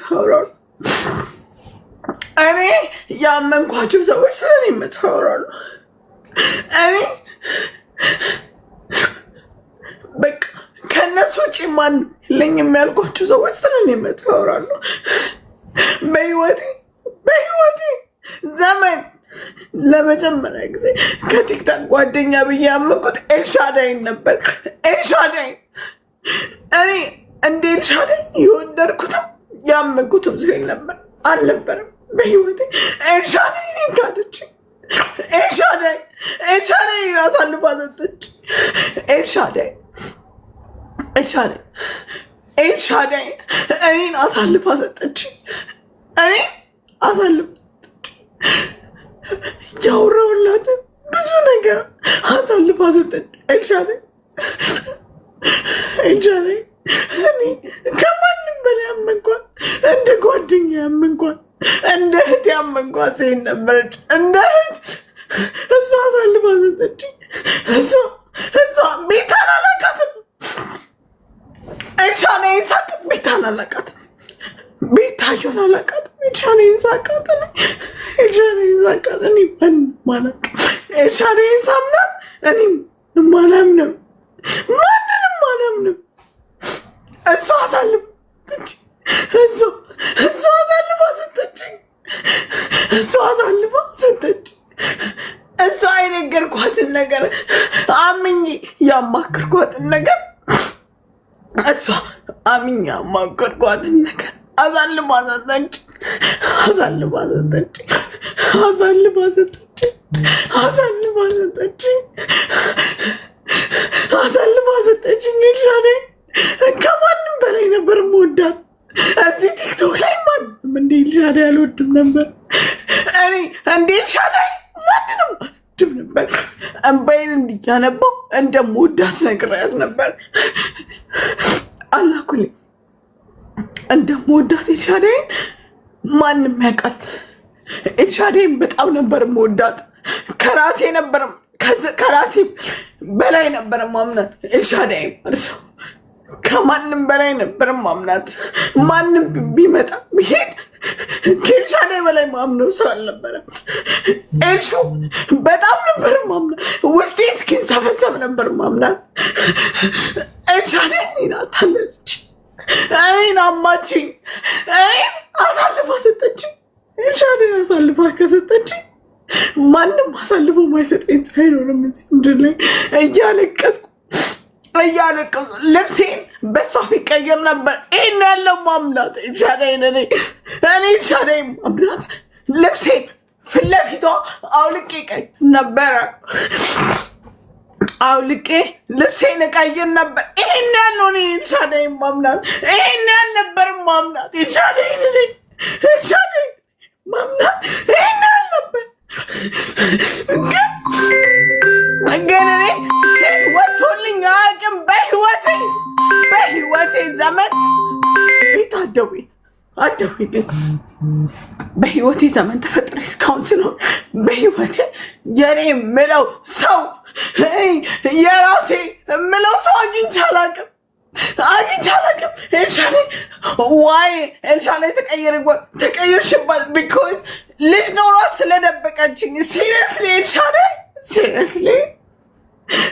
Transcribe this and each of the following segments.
የምታወራው? እኔ ያመንኳቸው ሰዎች ስለኔ የምታወራው? እኔ በቃ ከነሱ ውጭ ማን የለኝም ያልኳቸው ሰዎች ስለኔ የምታወራው? በህይወቴ ዘመን ለመጀመሪያ ጊዜ ከቲክታክ ጓደኛ ብዬ ያመንኩት ኤልሻዳይን ነበር። ኤልሻዳይ እኔ እንደ ኤልሻዳይ የወደድኩትም ያመንኩትም ሰው አልነበረም በህይወቴ። ኤልሻዳይ እኔን ካደችኝ። ኤልሻዳይ አሳልፋ ሰጠች። ኤልሻዳይ እኔን አሳልፋ ሰጠች። ያወራሁላት ብዙ ነገር አሳልፋ ሰጠች። ኤልሻዳይ እኔ ከማንም በላይ ያመንኳት፣ እንደ ጓደኛ ያመንኳት፣ እንደ እህት ያመንኳት ሴት ነበረች። እንደ እህት እሷ አሳልፋ ሰጠች። እሷ ቤታን አላውቃትም። ኤልሻዳይ ይሳቅ ቤታን አላውቃትም። ቤታየውን አላውቃትም። ኤልሻዳይ ይሳቃት እኔ ማናቅ። ኤልሻዳይ ሳምናት እኔም ማናምንም ማንንም አላምንም። እሷ አሳልፋ ሰጠች። እሷ የነገርኳትን ነገር አምኜ ያማክርኳትን ነገር አሳልፋ ሰጠች። ኤልሻዳይ ከማንም በላይ ነበር የምወዳት። እዚህ ቲክቶክ ላይ ማንም እንደ ኤልሻዳይ አልወድም ነበር። እኔ እንደ ኤልሻዳይ ማንንም አልወድም ነበር። እንባዬን እንዲያነባው እንደምወዳት ነግሬያት ነበር። አላኩልኝ እንደምወዳት ኤልሻዳይን ማንም ያውቃል። ኤልሻዳይን በጣም ነበር የምወዳት። ከራሴ በላይ ነበር ማምናት። ኤልሻዳይ ማለት ከማንም በላይ ነበር ማምናት። ማንም ቢመጣ ቢሄድ ከኤልሻዳይ በላይ ማምነው ሰው አልነበረም። ኤልሹ በጣም ነበር ማምናት። ውስጤ እስኪንሰፈሰፍ ነበር ማምናት። ኤልሻዳይ እኔን አታለለች። እኔን አማችኝ። እኔን አሳልፋ ሰጠችኝ። ኤልሻዳይ አሳልፋ ከሰጠችኝ ማንም አሳልፎ ማይሰጠኝ አይኖርም እዚህ ምድር ላይ። እያለቀስኩ ልብሴን በሷ ፊት ቀይር ነበር። ይሄን ያለው ማምናት ኤልሻዳይን እኔ ኤልሻዳይ ማምናት። ልብሴን ፊት ለፊቷ አውልቄ ቀይ ነበረ። ልብሴን ቀይር ነበር። ይሄን ያለው እኔ ኤልሻዳይ ማምናት። ይሄን ያልነበር ማምናት ኤልሻዳይን እኔ ማምናት። ይሄን ያልነበር ግን እኔ ሴት ወጥቶልኝ አያውቅም በህይወቴ ዘመን። ቤት አትደውይልኝ። በህይወቴ ዘመን ተፈጥሬ እስካሁን ስኖር በህይወቴ የኔ የምለው ሰው የራሴ የምለው ሰው አግኝቼ አላውቅም። ኤልሻዳይ ተቀየርሽባት ቢኮዝ ልጅ ኖሯት ስለደበቀችኝ። ሲሪየስሊ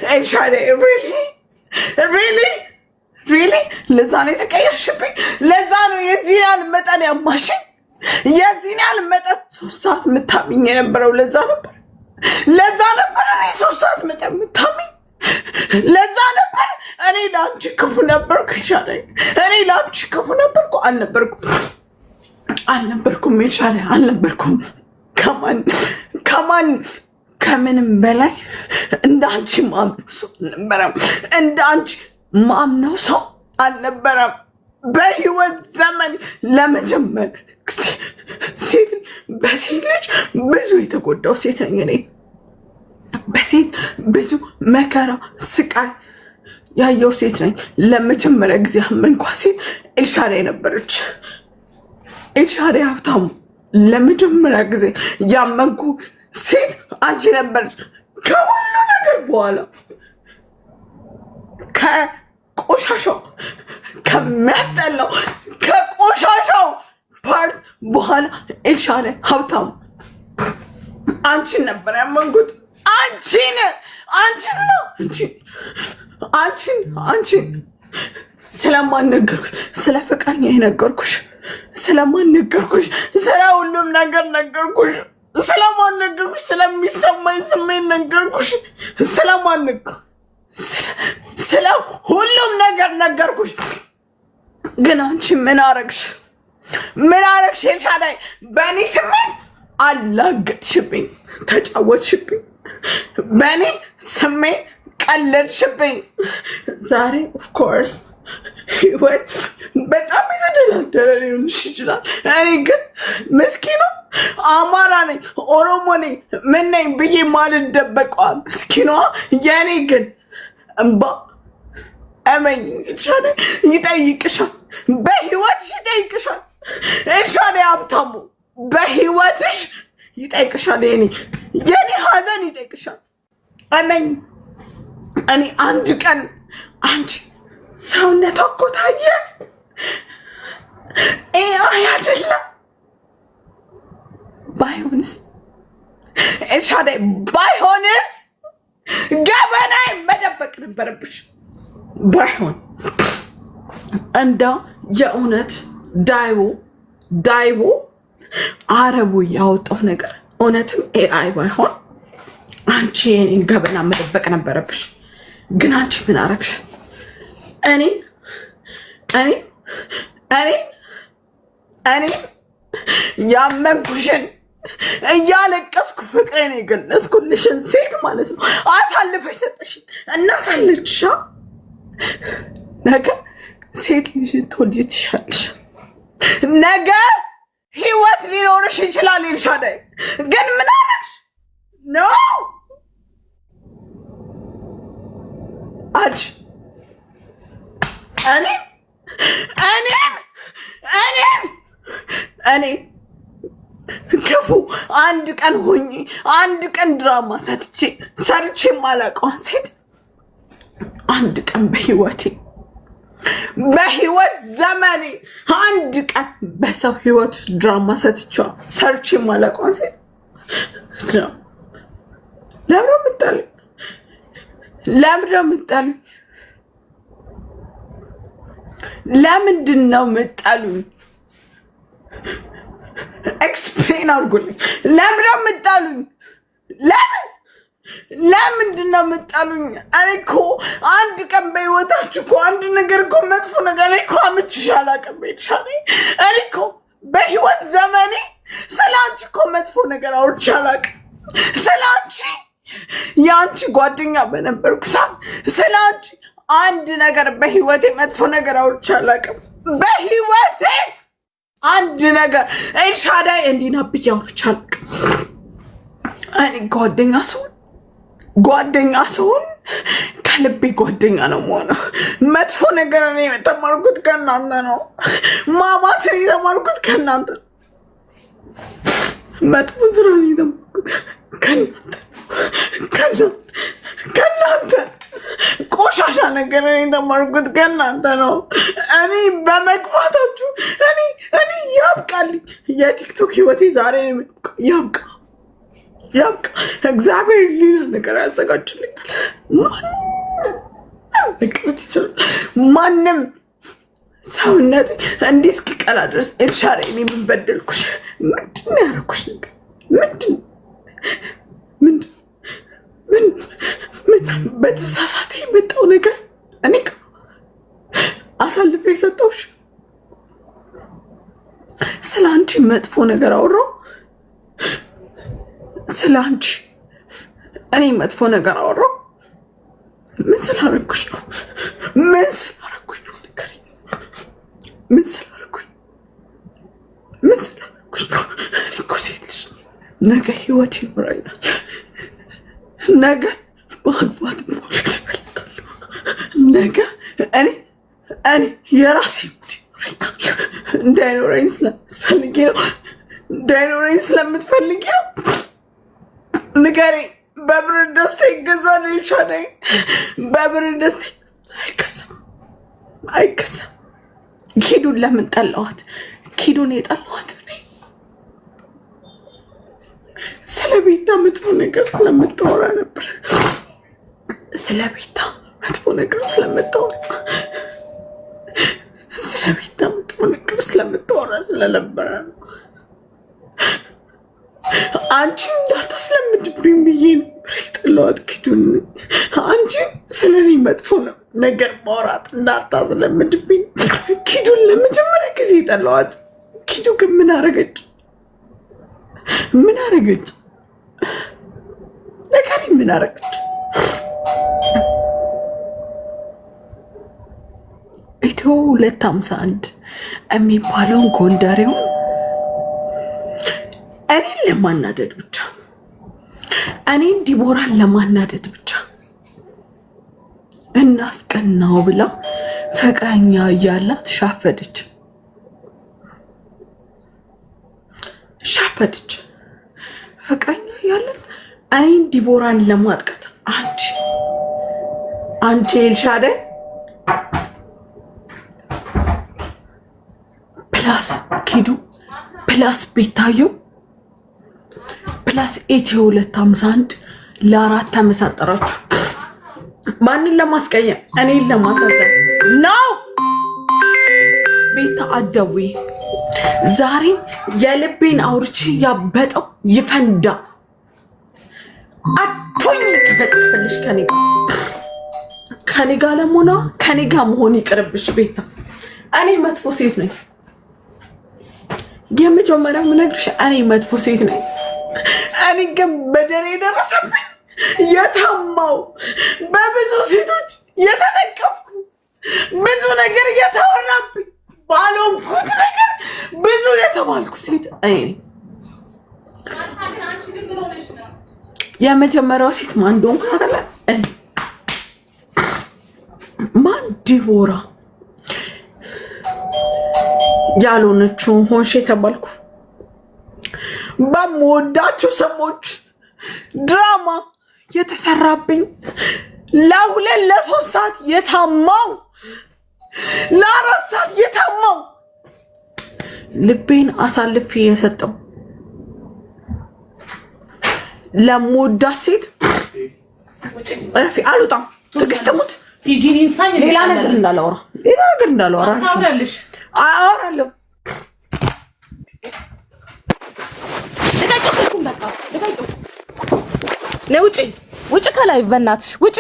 ኤልሻዳይ ሪሊ ለዛ ነው የተቀየርሽብኝ? ለዛ ነው የዚህን ያህል መጠን ያማሽኝ? የዚህን ያህል መጠን 3 ሰዓት የምታምኝ የነበረው ለዛ ነበር እኔ 3 ሰዓት መጠን የምታምኝ ለዛ ነበር። እኔ ለአንቺ ክፉ ነበርኩ ኤልሻዳይ። እኔ ለአንቺ ክፉ ነበርኩ አልነበርኩም ኤልሻዳይ አልነበርኩም። ከምንም በላይ እንዳንቺ ማምነው ሰው አልነበረም። እንዳንቺ ማምነው ሰው አልነበረም። በህይወት ዘመን ለመጀመር በሴት ልጅ ብዙ የተጎዳው ሴት ነኝ እኔ። በሴት ብዙ መከራ ስቃይ ያየው ሴት ነኝ። ለመጀመሪያ ጊዜ ያመንኳት ሴት ኤልሻዳይ ነበረች። ኤልሻዳይ ሀብታሙ ለመጀመሪያ ጊዜ ያመንኩ ሴት አንቺ ነበረች። ከሁሉ ነገር በኋላ ከቆሻሻው ከሚያስጠላው ከቆሻሻው በኋላ ኤልሻዳይ ሀብታሙ አንቺን ነበር ያመንኩት። አንቺን ነው አንቺን ስለማን ነገርኩሽ? ስለ ፍቅረኛ የነገርኩሽ ስለማን ነገርኩሽ? ስለ ሁሉም ነገር ነገርኩሽ። ስለማን ነገርኩሽ? ስለሚሰማኝ ስሜት ነገርኩሽ። ስለማን ነገር ስለ ሁሉም ነገር ነገርኩሽ። ግን አንቺ ምን አረግሽ? ኤልሻዳይ በእኔ ስሜት አላገጥሽብኝ፣ ተጫወትሽብኝ፣ በእኔ ስሜት ቀለድሽብኝ። ዛሬ ኦፍኮርስ ህይወት በጣም የተደላደለ ሊሆንሽ ይችላል። እኔ ግን ምስኪኗ አማራ ነኝ ኦሮሞ ነኝ ምን ነኝ ብዬ ማልደበቀዋ ምስኪኗ የእኔ ግን እንባ እመኝ ኤልሻዳይ ይጠይቅሻል፣ በህይወትሽ ይጠይቅሻል። ኤልሻዳይ ሀብታሙ በህይወትሽ ይጠይቅሻል። የኔ ሀዘን ይጠይቅሻል። እመኝ እኔ አንድ ቀን አንቺ ሰውነቷ እኮ ታየ አይደለም። ባይሆንስ ኤልሻዳይ ባይሆንስ ገበናይ መደበቅ ነበረብሽ። ባይሆን እንዳ የእውነት ዳይቦ አረቡ ያወጣው ነገር እውነትም ኤአይ ባይሆን አንቺ የኔን ገበና መደበቅ ነበረብሽ። ግን አንቺ ምን አረግሽ? እኔ ያመንኩሽን እያለቀስኩ ፍቅሬን የገለጽኩልሽን ሴት ማለት ነው አሳልፈሽ ሰጠሽኝ። እናት አለችሽ። ነገ ሴት ልጅ ትወልጂ ትሻለሽ። ነገ ህይወት ሊኖርሽ ይችላል። ኤልሻዳይ ግን ምን አረግሽ? ኖ አጅ እኔ ክፉ አንድ ቀን ሆኜ አንድ ቀን ድራማ ሰርቼ ማላውቀዋን ሴት አንድ ቀን በህይወት ዘመኔ አንድ ቀን በሰው ህይወት ውስጥ ድራማ ሰርቼ ማላውቀዋን ሴት ለምንድን ነው የምትጠሉኝ? ኤክስፕሌን አድርጉልኝ። ለምንድን ነው የምትጠሉኝ? ለምንድን ነው የምትጠሉኝ? እኔ እኮ አንድ ቀን በህይወታችሁ እኮ አንድ ነገር እኮ መጥፎ ነገር እኮ አምጥቼ አላውቅም። ኤልሻዳይ እኔ እኮ በህይወት ዘመኔ ስለ አንቺ እኮ መጥፎ ነገር አውርቼ አላውቅም። ስለ አንቺ የአንቺ ጓደኛ በነበርኩ ሰዓት ስለ አንቺ አንድ ነገር በህይወቴ መጥፎ ነገር አውርቼ አላውቅም። በህይወቴ አንድ ነገር ኤልሻዳይ እንዲና ብዬ አውርቼ አላውቅም። እኔ ጓደኛ ሰውን ከልቤ ጓደኛ ነው የምሆነው። መጥፎ ነገር እኔ የተማርኩት ከእናንተ ነው። ማማትን የተማርኩት ከእናንተ ነው። መጥፎ ስራ ነው የተማርኩት ከእናንተ ቆሻሻ ነገር እኔ የተማርኩት ከእናንተ ነው። እኔ በመግፋታችሁ እኔ ያብቃልኝ። የቲክቶክ ህይወቴ ዛሬ ያብቃ። እግዚአብሔር ሌላ ነገር ያዘጋጅልኛል። መቅረት ይችላል ማንም ሰውነት እንዲህ እስኪቀላ ድረስ። ኤልሻዳይ እኔ ምን በደልኩሽ? ምንድን ነው ያደረኩሽ ነገር? ምን በተሳሳተ የመጣው ነገር እኔ አሳልፌ የሰጠሁሽ? ስለ አንቺ መጥፎ ነገር አወራሁ? ስለ አንቺ እኔ መጥፎ ነገር አወራሁ? ምን ስላደረኩሽ ነው? ንገሪኝ። ምን ስላደረኩሽ ነው? እኔ እኮ ሴት ልጅ ነገ ህይወት ይኖረኛል። ነገ ማግባት መውለድ እፈልጋለሁ። ነገ እኔ የራሴ ህይወት ይኖረኛል። እንዳይኖረኝ ስለምትፈልጊ ነው። ንገሪኝ። በብር ደስታ ይገዛል? ኤልሻዳይ በብር ደስታ አይገዛም። ኪዱን ለምን ጠላኋት? ኪዱን የጠላኋት ቤታ መጥፎ ነገር ስለምታወራ ነበር። ስለ ቤታ መጥፎ ነገር ስለምታወራ ስለነበረ ነው። አንቺ እንዳታስለምድብኝ ብዬ ነበር የጠላኋት ኪዱን። አንቺ ስለኔ መጥፎ ነገር ማውራት እንዳታስለምድብኝ ኪዱን ለመጀመሪያ ጊዜ የጠላኋት። ኪዱ ግን ምን አረገች? ነገሬ ምን አረገች? ኢትዮ 251 የሚባለውን ጎንደሬውን እኔን ለማናደድ ብቻ እኔን ዲቦራን ለማናደድ ብቻ እናስቀናው ብላ ፍቅረኛ እያላት ሻፈደች። ፍቅረኛ እያላት እኔን ዲቦራን ለማጥቀት አንቺ ኤልሻዳይ ፕላስ ኪዱ ፕላስ ቤታየው ፕላስ ኢትዮ 251 ለአራት ተመሳጠራችሁ። ማንን ለማስቀየም? እኔን ለማሳዘን ነው። ቤታ አትደውይ። ዛሬ የልቤን አውርቼ ያበጠው ይፈንዳ። አቶኝ ከፈለሽ ከኔ ጋር ለመሆኗ ከኔ ጋር መሆን ይቅርብሽ ቤታ። እኔ መጥፎ ሴት ነኝ። የመጀመሪያው ምነግርሽ እኔ መጥፎ ሴት ነኝ። እኔ ግን በደል የደረሰብኝ የታማው በብዙ ሴቶች የተነቀፍኩ ብዙ ነገር እየተወራብኝ ባልሆንኩት ነገር ብዙ የተባልኩ ሴት እኔ ነኝ። የመጀመሪያው ሴት ማን እንደሆንኩ ታውቃለህ? ማን? ዲቦራ ያልሆነችው ሆንሽ የተባልኩ በምወዳቸው ሰዎች ድራማ የተሰራብኝ ለ2 ለ3 ሰዓት የታማው ለ4 ሰዓት የታማው ልቤን አሳልፌ የሰጠው ለምወዳት ሴት አልወጣም። ትዕግስት ሙት። ሌላ ነገር እንዳላወራ አወራለሁ። ውጭ ከላይ በእናትሽ ውጪ።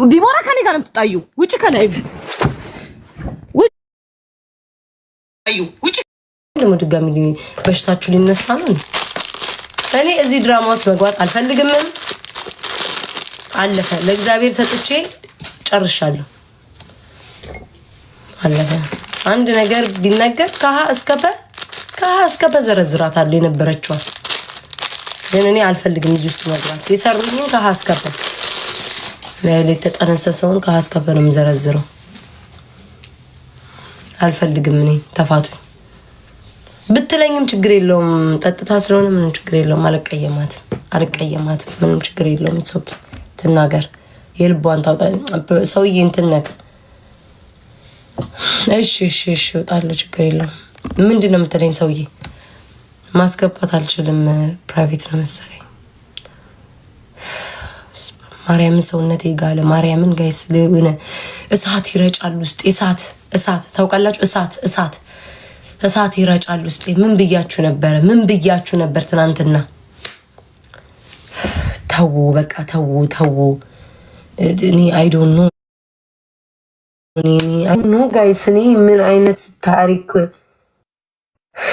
ዲቦራ ከኔ ጋር ነው የምትጣዩ። ውጭ ከላይ ውጭ። ደግሞ ድጋሚ በሽታችሁ ሊነሳ ነው። እኔ እዚህ ድራማ ውስጥ መግባት አልፈልግም። አለፈ። ለእግዚአብሔር ሰጥቼ ጨርሻለሁ። አለፈ። አንድ ነገር ቢነገር ከሀ እስከ ፐ ዘረዝራታለሁ የነበረችዋል። ግን እኔ አልፈልግም እዚህ ውስጥ መግባት። የሰሩኝን ከሀ እስከ ፐ ላይ የተጠነሰሰውን ከሀ እስከ ፐ ነው የምዘረዝረው። አልፈልግም። እኔ ተፋቱኝ ብትለኝም ችግር የለውም። ጠጥታ ስለሆነ ምንም ችግር የለውም። አልቀየማትም። ምንም ችግር የለውም። ሶኪ ትናገር፣ የልቧን ታውጣ። ሰውዬ እንትን ነገር እሺ እወጣለሁ፣ ችግር የለውም። ምንድን ነው የምትለኝ? ሰውዬ ማስገባት አልችልም፣ ፕራይቬት ነው መሰለኝ። ማርያምን ሰውነቴ ጋለ። ማርያምን ጋይስ ለሆነ እሳት ይረጫል ውስጥ። እሳት ታውቃላችሁ? እሳት ይረጫል ውስጥ። ምን ብያችሁ ነበር ትናንትና? ተው በቃ ተው። እኔ አይ ዶንት ኖ ጋይስ። እኔ ምን አይነት ታሪክ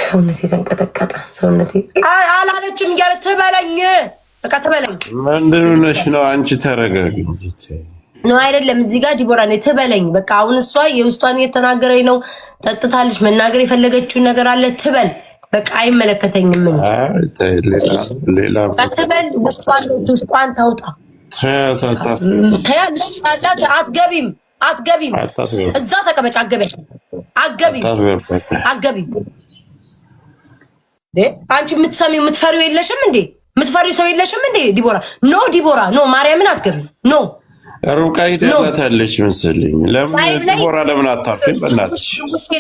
ሰውነቴ ተንቀጠቀጠ። ሰውነቴ አላለችም እያለ ትበለኝ። በቃ ትበለኝ። ምንድን ነሽ ነው? አንቺ ተረጋጊ እንጂ ነው አይደለም። እዚህ ጋር ዲቦራ ነኝ ትበለኝ። በቃ አሁን እሷ የውስጧን እየተናገረኝ ነው። ጠጥታለች። መናገር የፈለገችውን ነገር አለ ትበል። በቃ አይመለከተኝም። ምን ሌላ ትበል። ውስጧን ታውጣ። አትገቢም። እዛ ተቀመጭ። አትገቢም። አንቺ የምትሰሚው የምትፈሪው የለሽም እንዴ? የምትፈሪው ሰው የለሽም እንዴ? ዲቦራ ኖ ማርያምን አትገቢም። ኖ ሩቃ ሂደታለች መሰለኝ። ዲቦራ ለምን አታርፊም? በእናትሽ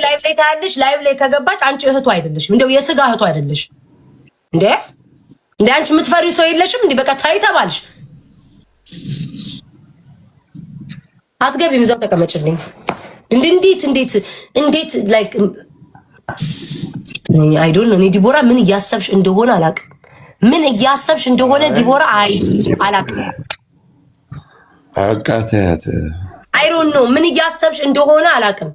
ላይቭ ላይ ታያለሽ። ላይቭ ላይ ከገባች አንቺ እህቱ አይደለሽም፣ እንደው የስጋ እህቱ አይደለሽም እንዴ? እንደ አንቺ የምትፈሪው ሰው የለሽም እንዴ? በቃ ታይ ተባልሽ አትገቢም፣ እዛው ተቀመጭልኝ። እንዴት ላይክ አይ ዶንት ኖ። እኔ ዲቦራ ምን እያሰብሽ እንደሆነ አላውቅም። ምን እያሰብሽ እንደሆነ ዲቦራ አላውቅም። አቃተያት አይ ዶንት ኖ ምን እያሰብሽ እንደሆነ አላውቅም።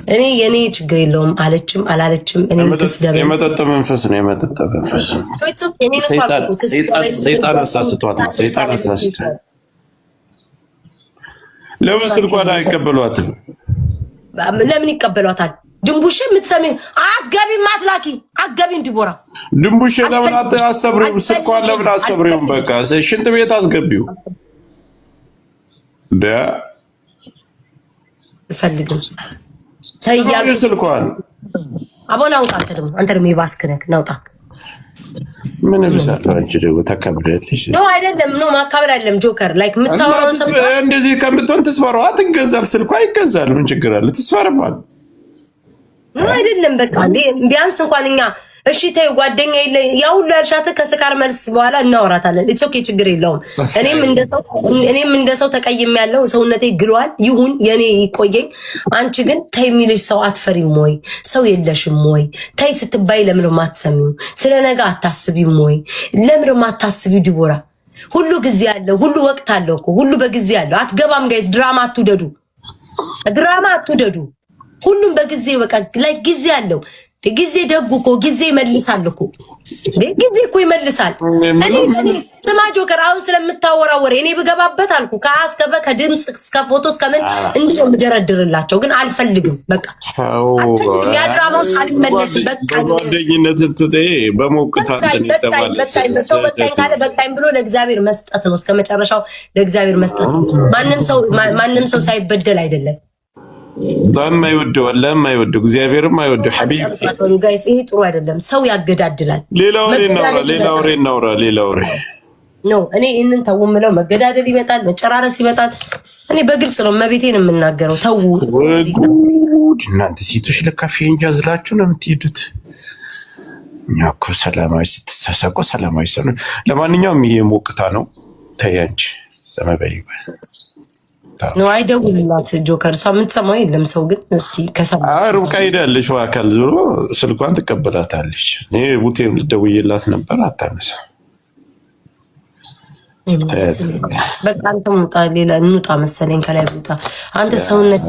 እኔ የኔ ችግር የለውም አለችም አላለችም። እኔ ትስደበኝ። የመጠጥ መንፈስ ነው። የመጠጥ መንፈስ ሰይጣን አሳስቷት ነው። ሰይጣን አሳስቷት። ለምን ስልኳን አይቀበሏትም? ለምን ይቀበሏታል? ድንቡሽ የምትሰሚ አትገቢም፣ አትላኪ አትገቢም። ዲቦራ ድንቡሽ ለምን አሰብሪው? ስልኳን ለምን አሰብሪው? በቃ ሽንት ቤት አስገቢው። ፈልግም ታያሉ ስልኳን አቦና አውጣ። አንተ ደግሞ የባስክ ነህ። ናውጣ ምን ይብሳል? አንቺ ደግሞ ተከብረልሽ ነው አይደለም? ነው ማካበል አይደለም። ጆከር ላይክ የምታወራው ሰው እንደዚህ ከምትሆን ትስፈራው። አትገዛል፣ ስልኳ ይገዛል። ምን ችግር አለ? ትስፈራባት ነው አይደለም? በቃ ቢያንስ እንኳን እኛ እሺ ተይ ጓደኛ የለ ያ ሁሉ ያልሻት ከስካር መልስ በኋላ እናወራታለን። ኢትስ ኦኬ ችግር የለውም። እኔም እንደሰው ተቀይም ያለው ሰውነቴ ግሏል። ይሁን የኔ ይቆየኝ። አንቺ ግን ተይ የሚልሽ ሰው አትፈሪም ወይ? ሰው የለሽም ወይ? ተይ ስትባይ ለምን ማትሰሚው? ስለ ነገ አታስቢም ወይ? ለምን ማታስቢው? ዲቦራ ሁሉ ጊዜ አለው፣ ሁሉ ወቅት አለው እኮ ሁሉ በጊዜ አለው። አትገባም ጋይስ። ድራማ አትውደዱ። ሁሉም በጊዜ በቃ ላይ ጊዜ አለው። ጊዜ ደጉ እኮ ጊዜ ይመልሳል እኮ ጊዜ እኮ ይመልሳል። እኔ ስማ ጆከር አሁን ስለምታወራው ወሬ እኔ ብገባበት አልኩ ከአስከበ ከድምጽ እስከ ፎቶ እስከምን እንዴት ነው የምደረድርላቸው? ግን አልፈልግም። በቃ ያድራማው አልመለስም። በቃ ጓደኝነት እንትቴ በሞቅታ በቃኝ ብሎ ለእግዚአብሔር መስጠት ነው። እስከ መጨረሻው ለእግዚአብሔር መስጠት ነው። ማንም ሰው ሳይበደል አይደለም። ለማይወደው እግዚአብሔርም አይወደው ሐቢብ ጋይስ፣ ይሄ ጥሩ አይደለም። ሰው ያገዳድላል። ሌላ ወሬ እናውራ። ነው እኔ ይሄንን ተው የምለው መገዳደል ይመጣል፣ መጨራረስ ይመጣል። እኔ በግልጽ ነው መቤቴን የምናገረው። ተው እናንተ ሴቶች ለካ ፌንጃ ዝላችሁ ነው የምትሄዱት። እኛ እኮ ሰላማዊ ስትሳሳቁ ሰላማዊ ሰው። ለማንኛውም ይሄ ሞቅታ ነው። ተያንቺ ሰመበይ ነው አይደውልላት ጆከር። እሷ የምትሰማው የለም። ሰው ግን እስኪ ከሰማ ሩብቃ ሄዳለች። አካል ዞሮ ስልኳን ትቀበላታለች። እኔ ቡቴም ልደውይላት ነበር አታነሳ። በቃ አንተ ሙጣ ሌላ እንውጣ መሰለኝ ከላይ ቦታ አንተ ሰውነት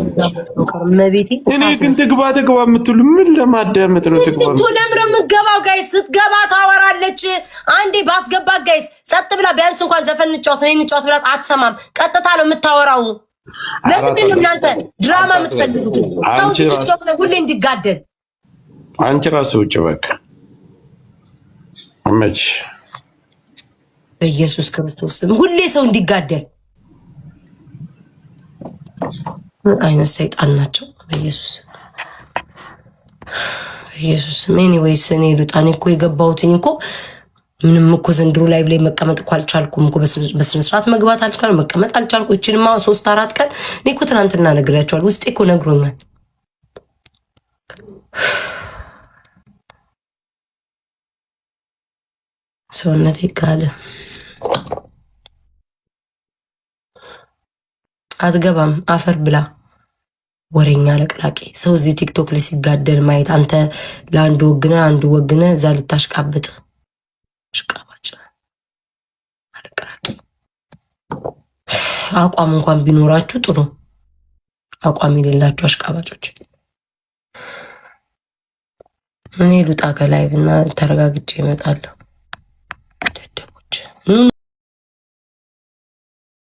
መቤቴ። እኔ ግን ትግባ የምትሉ ምን ለማዳመጥ ነው? ትግባ ለምረ የምትገባው ጋይስ ስትገባ ታወራለች። አንዴ ባስገባ ጋይስ ጸጥ ብላ ቢያንስ እንኳን ዘፈን እንጫወት ብላ አትሰማም። ቀጥታ ነው የምታወራው። ለምንድን ነው እናንተ ድራማ የምትፈልጉት? ሰው ቲክቶክ ላይ ሁሌ እንዲጋደል አንቺ ራሱ ውጭ በቃ አመች በኢየሱስ ክርስቶስ ስም ሁሌ ሰው እንዲጋደል አይነት ሰይጣን ናቸው። በኢየሱስ ኤኒዌይስ እኔ ሉጣኔ እኮ የገባሁትኝ እኮ ምንም እኮ ዘንድሮ ላይ ብላይ መቀመጥ እኮ አልቻልኩም እኮ በስነ ስርዓት መግባት አልቻልኩም፣ መቀመጥ አልቻልኩም። እቺንማ 3-4 ቀን እኔ እኮ ትናንትና ነግሬያቸዋለሁ። ውስጤ እኮ ነግሮኛል። ሰውነቴ ካለ አትገባም። አፈር ብላ ወሬኛ ለቅላቂ ሰው እዚህ ቲክቶክ ላይ ሲጋደል ማየት። አንተ ለአንዱ ወግነ አንዱ ወግነ እዛ ልታሽቃብጥ ሽቃባጭ አለቅላቂ። አቋም እንኳን ቢኖራችሁ ጥሩ፣ አቋም የሌላችሁ አሽቃባጮች። እኔ ሉጣ ከላይ ብና ተረጋግጬ እመጣለሁ። ደደቦች